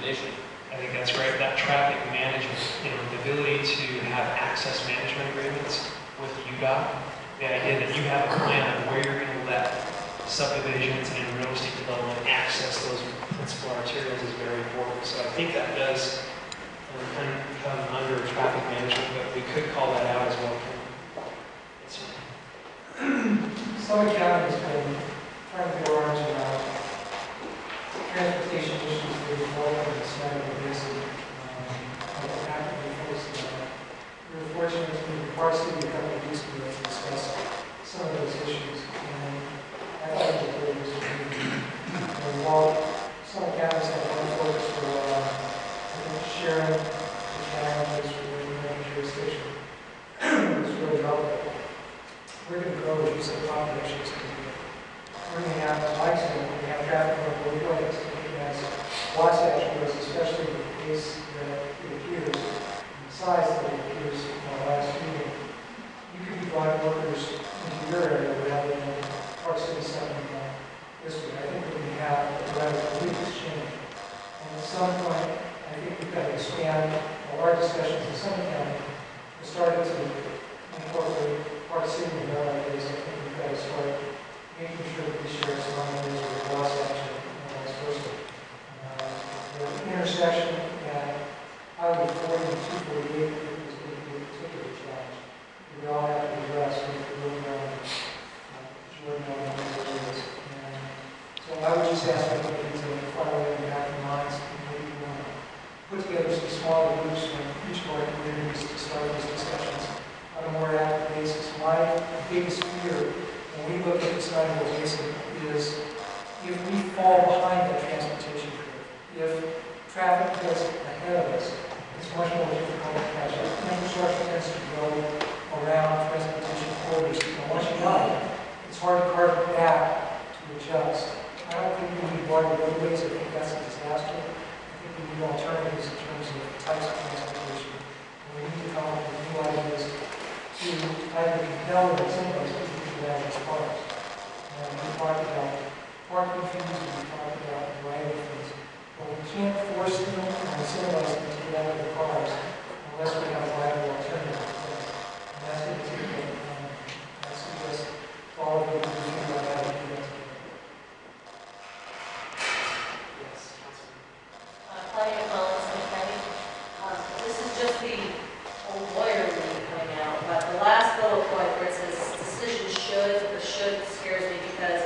transportation. I think that's right. That traffic management, the ability to have access management agreements with UDOT, the idea that you have a plan of where you're going to let subdivisions and real estate development access those principal arterials is very important. So I think that does come under traffic management, but we could call that out as well. Yes, sir. Summit County has been trying to get our arms around transportation issues that are involved in the Snyder Basin. I'm actively focusing on that. We were fortunate to be in Park City a couple of weeks ago to discuss some of those issues. And I thought it was a very good meeting. And while some counties have one focus for sharing the challenges for the jurisdiction, it's really helpful. We're going to grow the use of populations. We're going to have, like I said, we have traffic on both ways. As Wasatch grows, especially the pace that it appears, and the size that it appears in our last meeting, you could be driving workers into your area rather than Park City Center this way. I think we're going to have a rather big exchange. And at some point, I think we've got to expand our discussions in Summit County. We started to incorporate Park City and our ideas. I think we've got to start making sure that we share some ideas with Wasatch and vice versa. The intersection at Highway 40 and 248 is going to be a particular challenge. We all have to address with the road around those areas. And so I would just ask everybody to follow in the back of their minds and maybe put together some smaller groups from each of our communities to start these discussions on a more active basis. My biggest fear when we look at the Snyder Basin is if we fall behind the transportation curve, if traffic gets ahead of us, it's much more difficult to catch up. Infrastructure tends to go around transportation corridors. And once you got it, it's hard to carve it back to adjust. I don't think we need wider roadways. I think that's a disaster. I think we need alternatives in terms of types of transportation. And we need to come up with new ideas to either compel or incentivize people to have these cars. And we talked about parking fees, we talked about a variety of things. But we can't force them or incentivize them to get out of the cars unless we have a viable alternative. And that's going to take I suggest all of you to think about how to do that. Yes, Claudia Collins, County. This is just the old lawyer meeting coming out, but the last bullet point where it says decision should, the should scares me because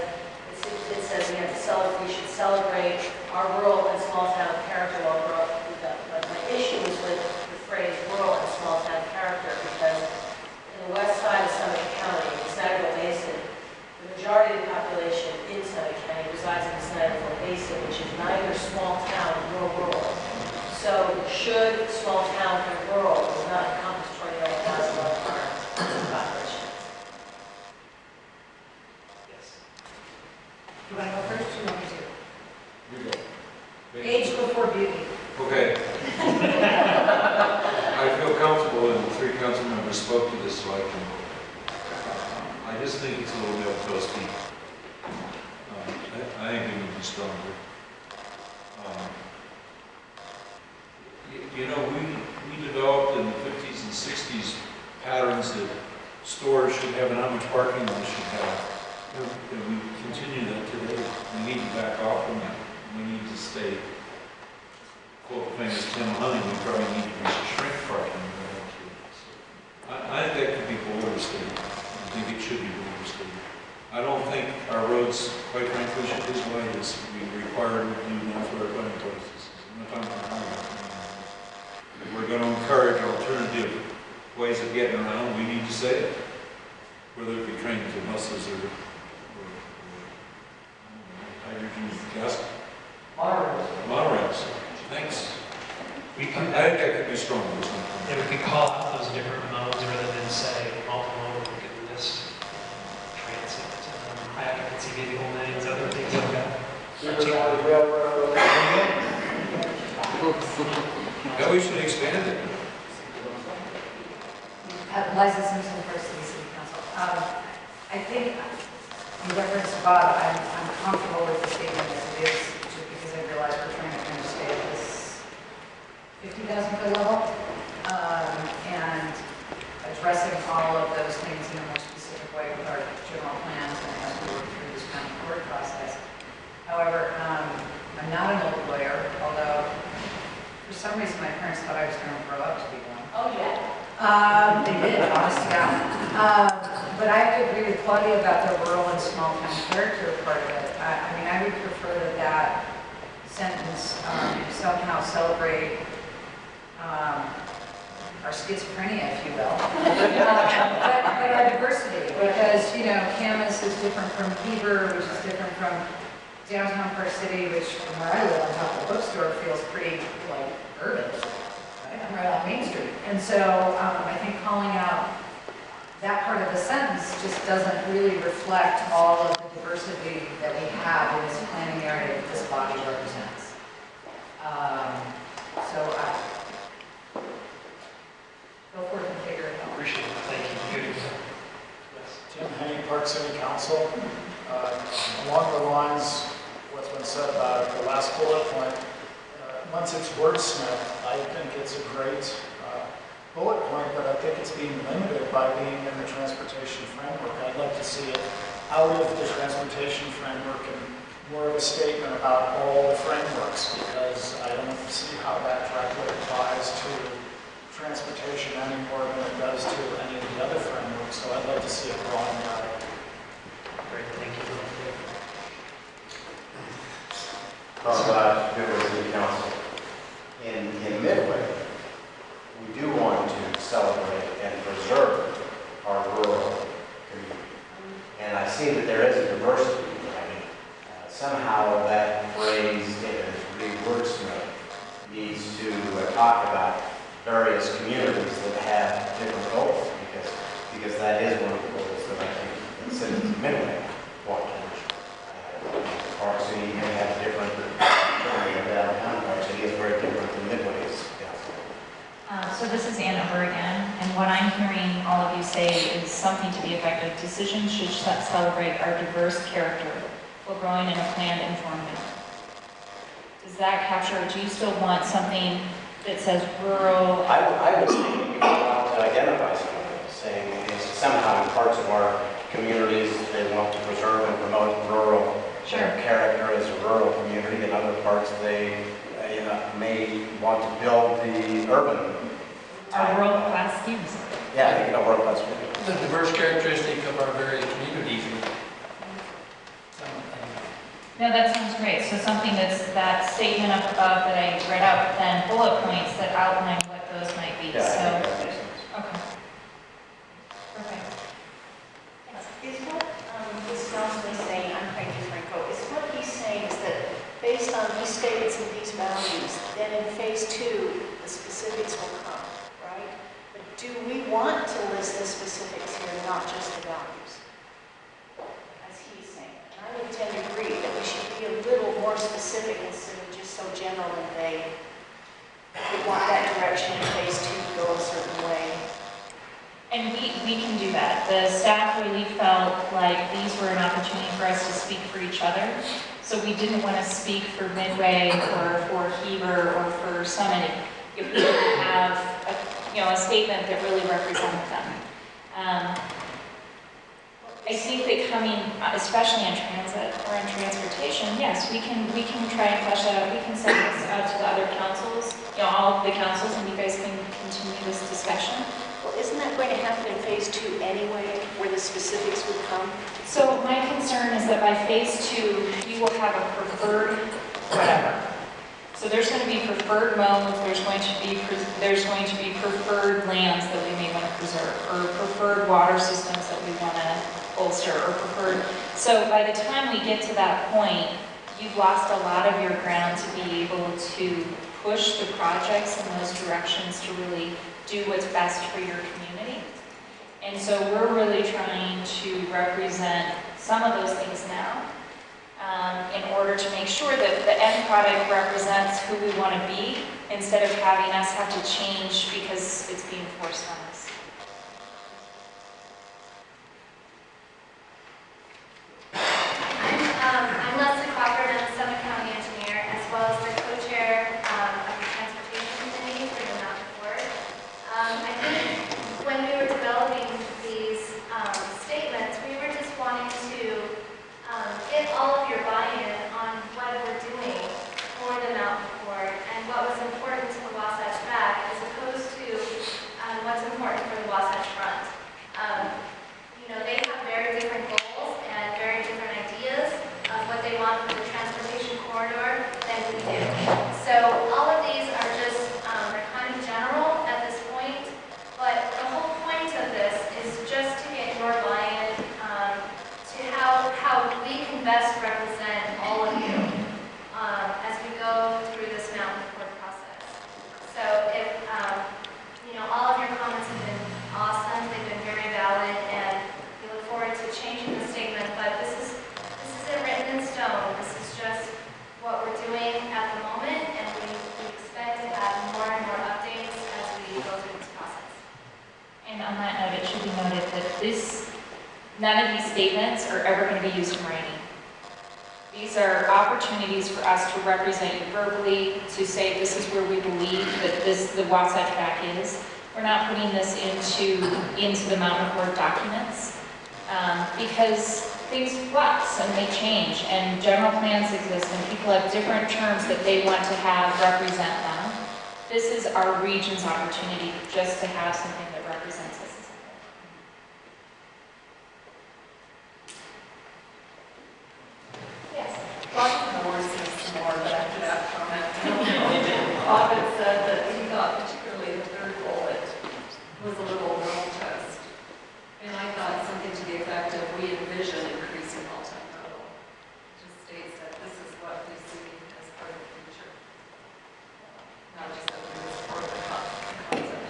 it says we should celebrate our rural and small town character while growing up. But my issue is with the phrase rural and small town character because in the west side of Summit County, the Snyderville Basin, the majority of the population in Summit County resides in the Snyderville Basin, which is neither small town nor rural. So should small town and rural does not encompass 29,000 population. yes. You want to go first? You want me to? You go. Age before beauty. Okay. I feel comfortable, and the three council members spoke to this, so I can. I just think it's a little bit toasty. I think we need to be stronger. You know, we developed in the 50s and 60s patterns that stores should have and how much parking they should have. And we continue that today. We need to back off from that. We need to stay, quote the famous Tim Hunting, we probably need to shrink parking. I think that could be bolder stated. I think it should be bolder stated. I don't think our roads, quite frankly, should be as wide as we require to do now for our running places. I'm not talking about highways. If we're going to encourage alternative ways of getting around, we need to say it. Whether it be trains or buses or hydrogen gas. Monorails. Thanks. We I can, think that could be stronger. yeah, we could call out those different modes rather than say multimodal. We could list transit, high occupancy vehicle lanes, other things like that. Yeah, we should expand it. Liza Simpson, First City Council. I think, in reference to Bob, I'm comfortable with the statement as it is, just because I realize we're trying to kind of stay at this lawyer, although for some reason my parents thought I was going to grow up to be one. Oh, yeah. They did, honest to God. But I have to agree with Claudia about the rural and small town character part of it. I mean, I would prefer that sentence somehow celebrate our schizophrenia, if you will, but our diversity, because, you know, Camas is different from Heber, which is different from downtown Park City, which from where I live on top of the bookstore feels pretty, like, urban. Right? I'm right on Main Street. And so I think calling out that part of the sentence just doesn't really reflect all of the diversity that we have in this planning area that this body represents. Go forth and figure it out. Appreciate it. Thank you. Good. Yes. Tim Henning, Park City Council. Along the lines of what's been said about the last bullet point, once it's wordsmith, I think it's a great bullet point, but I think it's being limited by being in the transportation framework. I'd like to see it out of the transportation framework and more of a statement about all the frameworks, because I don't see how that directly applies to transportation any more than it does to any of the other frameworks. So I'd like to see it broadened out. Great. Thank you. Wasatch, Midway City Council. In Midway, we do want to celebrate and preserve our rural community. And I see that there is a diversity. I mean, somehow that phrase, in wordsmith, needs to talk about various communities that have different goals, because that is one of the goals that I think the citizens of Midway want to reach. Park City may have different, downtown Park City is very different than Midway's. So this is Ann over again, and what I'm hearing all of you say is something to the effect of decisions should celebrate our diverse character while growing in a planned, informed manner. Does that capture, or do you still want something that says rural? I was thinking you were allowed to identify something, saying it's somehow in parts of our communities they want to preserve and promote rural character as a rural community. In other parts they may want to build the urban Our world-class students. Yeah, I think a world-class community. The diverse characteristic of our various communities. No, that sounds great. So something that's that statement up above that I read out, but then bullet points that outline what those might be. Yeah, I So, think that makes sense. okay. Perfect. Is what this councilman is saying, I'm Frankie Franco, is what he's saying is that based on these statements and these values, then in phase 2, the specifics will come, right? But do we want to list the specifics here, not just the values? As he's saying. And I would tend to agree that we should be a little more specific instead of just so general and vague. If we want that direction in phase 2 to go a certain way. And we can do that. The staff really felt like these were an opportunity for us to speak for each other. So we didn't want to speak for Midway or for Heber or for Summit if we didn't have a statement that really represented them. I think that coming, especially in transit or in transportation, yes, we can try and flesh that out. We can send this out to the other councils, all of the councils, and you guys can continue this discussion. Well, isn't that going to happen in phase 2 anyway, where the specifics would come? So my concern is that by phase 2, you will have a preferred whatever. So there's going to be preferred modes, there's going to be preferred lands that we may want to preserve, or preferred water systems that we want to bolster, or preferred. So by the time we get to that point, you've lost a lot of your ground to be able to push the projects in those directions to really do what's best for your community. And so we're really trying to represent some of those things now in order to make sure that the end product represents who we want to be instead of having us have to change because it's being forced on us. I'm Leslie Crawford, I'm the Summit County engineer, as well as the co-chair of the transportation committee for the Mountain Board. I think when we were developing these statements, we were just wanting to get all of your buy-in on what we're doing for the Mountain Mountain Accord and what was important to the Wasatch back as opposed to what's important for the Wasatch front. They have very different goals and very different ideas of what they want for the transportation corridor than we do. So all of these are just, they're kind of general at this point, but the whole point of this is just to get your buy-in to how we can best represent all of you as we go through this Mountain Accord process. So if, all of your comments have been awesome, they've been very valid, and we look forward to changing the statement, but this isn't written in stone. This is just what we're doing at the moment, and we expect to have more and more updates as we go through this process. And on that note, it should be noted that none of these statements are ever going to be used in writing. These are opportunities for us to represent you verbally, to say this is where we believe that the Wasatch back is. We're not putting this into the Mountain Accord documents because things flux and they change, and general plans exist, and people have different terms that they want to have represent them. This is our region's opportunity just to have something that represents us. Yes. Dr. Moore said some more back to that comment. Bobbin said that he thought particularly the third bullet was a little grotesque. And I thought something to the effect of, we envision increasing multimodal. Just states that this is what we see as part of the future. Not just that we support the concept.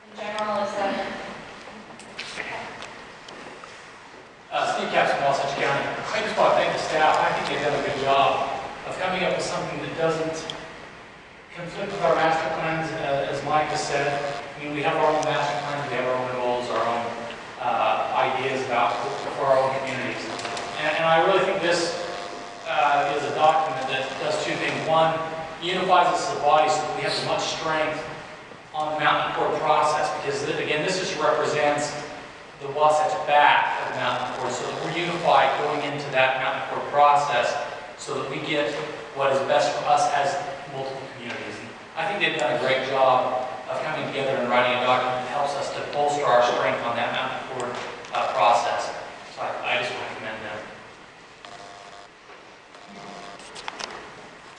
In general, is that Steve Capps from Wasatch County. I just want to thank the staff. I think they've done a good job of coming up with something that doesn't conflict with our master plans, as Mike just said. I mean, we have our own master plans, we have our own goals, our own ideas for our own communities. And I really think this is a document that does two things. One, unifies us as a body so that we have as much strength on the Mountain Accord process, because again, this just represents the Wasatch back of the Mountain Accord, so that we're unified going into that Mountain Accord process so that we get what is best for us as multiple communities. And I think they've done a great job of coming together and writing a document that helps us to bolster our strength on that Mountain